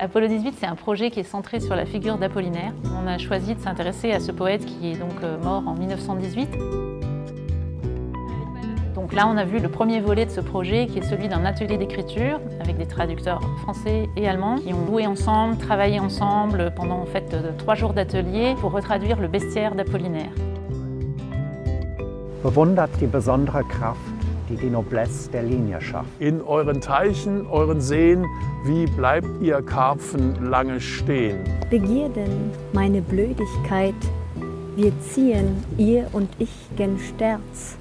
Apollo 18, c'est un projet qui est centré sur la figure d'Apollinaire. On a choisi de s'intéresser à ce poète qui est donc mort en 1918. Donc là, on a vu le premier volet de ce projet qui est celui d'un atelier d'écriture avec des traducteurs français et allemands qui ont joué ensemble, travaillé ensemble pendant en fait 3 jours d'atelier pour retraduire le bestiaire d'Apollinaire. Bewundert die besondere Kraft, die die Noblesse der Linie schafft. In euren Teichen, euren Seen, wie bleibt ihr Karpfen lange stehen? Begierden, meine Blödigkeit, wir ziehen, ihr und ich gen Sterz.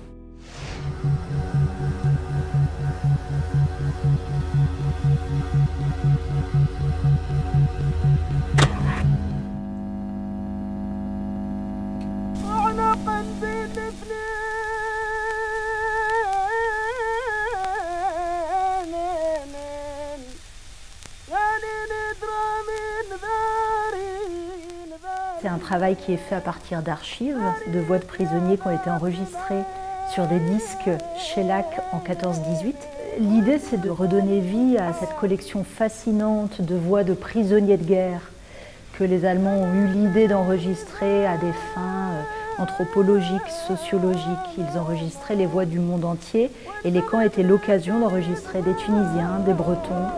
C'est un travail qui est fait à partir d'archives, de voix de prisonniers qui ont été enregistrées sur des disques shellac en 14-18. L'idée, c'est de redonner vie à cette collection fascinante de voix de prisonniers de guerre que les Allemands ont eu l'idée d'enregistrer à des fins anthropologiques, sociologiques. Ils enregistraient les voix du monde entier et les camps étaient l'occasion d'enregistrer des Tunisiens, des Bretons,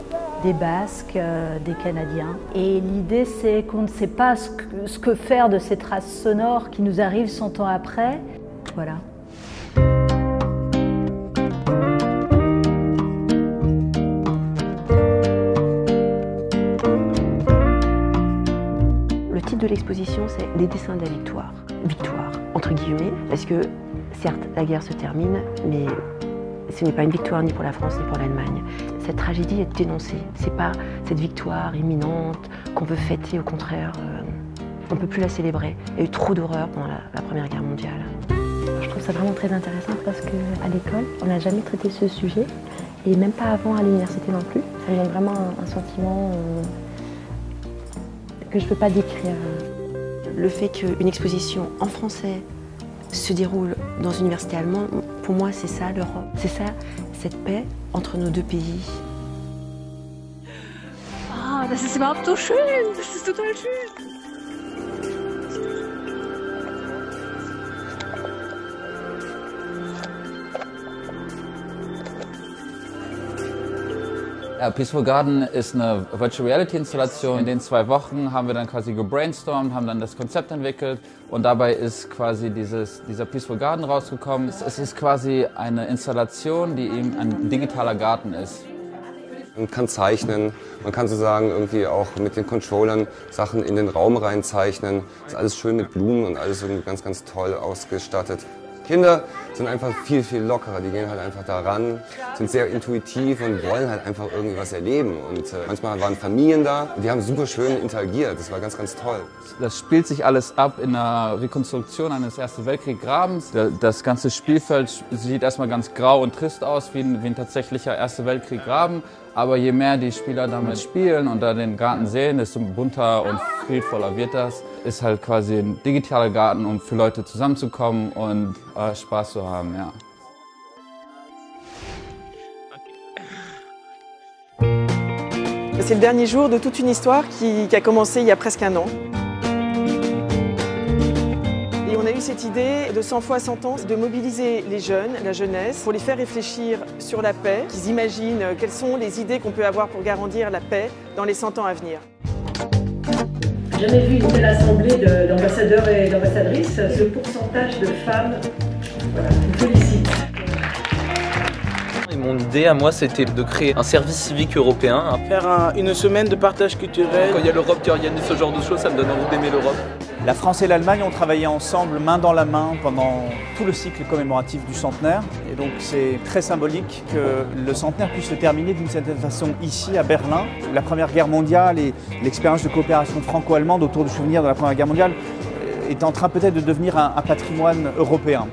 des Basques, des Canadiens. Et l'idée, c'est qu'on ne sait pas ce que faire de ces traces sonores qui nous arrivent 100 ans après. Voilà. Le titre de l'exposition, c'est « Les dessins de la victoire ». Victoire, entre guillemets, parce que, certes, la guerre se termine, mais ce n'est pas une victoire ni pour la France ni pour l'Allemagne. Cette tragédie est dénoncée. Ce n'est pas cette victoire imminente qu'on veut fêter, au contraire, on ne peut plus la célébrer. Il y a eu trop d'horreur pendant la Première Guerre mondiale. Je trouve ça vraiment très intéressant parce qu'à l'école, on n'a jamais traité ce sujet, et même pas avant à l'université non plus. Ça me donne vraiment un sentiment que je ne peux pas décrire. Le fait qu'une exposition en français se déroule dans une université allemande, pour moi, c'est ça l'Europe. C'est ça, cette paix entre nos deux pays. Ah, das ist überhaupt so schön. Das ist total schön. Peaceful Garden ist eine Virtual Reality Installation. In den 2 Wochen haben wir dann quasi gebrainstormt, haben dann das Konzept entwickelt und dabei ist quasi dieser Peaceful Garden rausgekommen. Es ist quasi eine Installation, die eben ein digitaler Garten ist. Man kann zeichnen, man kann sozusagen irgendwie auch mit den Controllern Sachen in den Raum reinzeichnen. Das ist alles schön mit Blumen und alles irgendwie ganz, ganz toll ausgestattet. Kinder sind einfach viel, viel lockerer, die gehen halt einfach da ran, sind sehr intuitiv und wollen halt einfach irgendwie was erleben. Und manchmal waren Familien da, die haben super schön interagiert, das war ganz, ganz toll. Das spielt sich alles ab in einer Rekonstruktion eines Ersten Weltkrieg-Grabens. Das ganze Spielfeld sieht erstmal ganz grau und trist aus, wie ein tatsächlicher Erster Weltkrieg-Graben. Aber je mehr die Spieler damit spielen und da den Garten sehen, desto bunter und friedvoller wird das. Ist halt quasi ein digitaler Garten, um für Leute zusammenzukommen und Spaß zu haben, ja. C'est le dernier jour de toute une histoire qui a commencé il y a presque 1 an. Et on a eu cette idée de 100 fois 100 ans de mobiliser les jeunes, la jeunesse, pour les faire réfléchir sur la paix, qu'ils imaginent quelles sont les idées qu'on peut avoir pour garantir la paix dans les 100 ans à venir. J'ai jamais vu une telle assemblée d'ambassadeurs et d'ambassadrices. Ce pourcentage de femmes, voilà, je vous félicite. Mon idée à moi, c'était de créer un service civique européen. Faire une semaine de partage culturel. Quand il y a l'Europe qui organise ce genre de choses, ça me donne envie d'aimer l'Europe. La France et l'Allemagne ont travaillé ensemble main dans la main pendant tout le cycle commémoratif du centenaire. Et donc c'est très symbolique que le centenaire puisse se terminer d'une certaine façon ici à Berlin. La Première Guerre mondiale et l'expérience de coopération franco-allemande autour du souvenir de la Première Guerre mondiale est en train peut-être de devenir un patrimoine européen.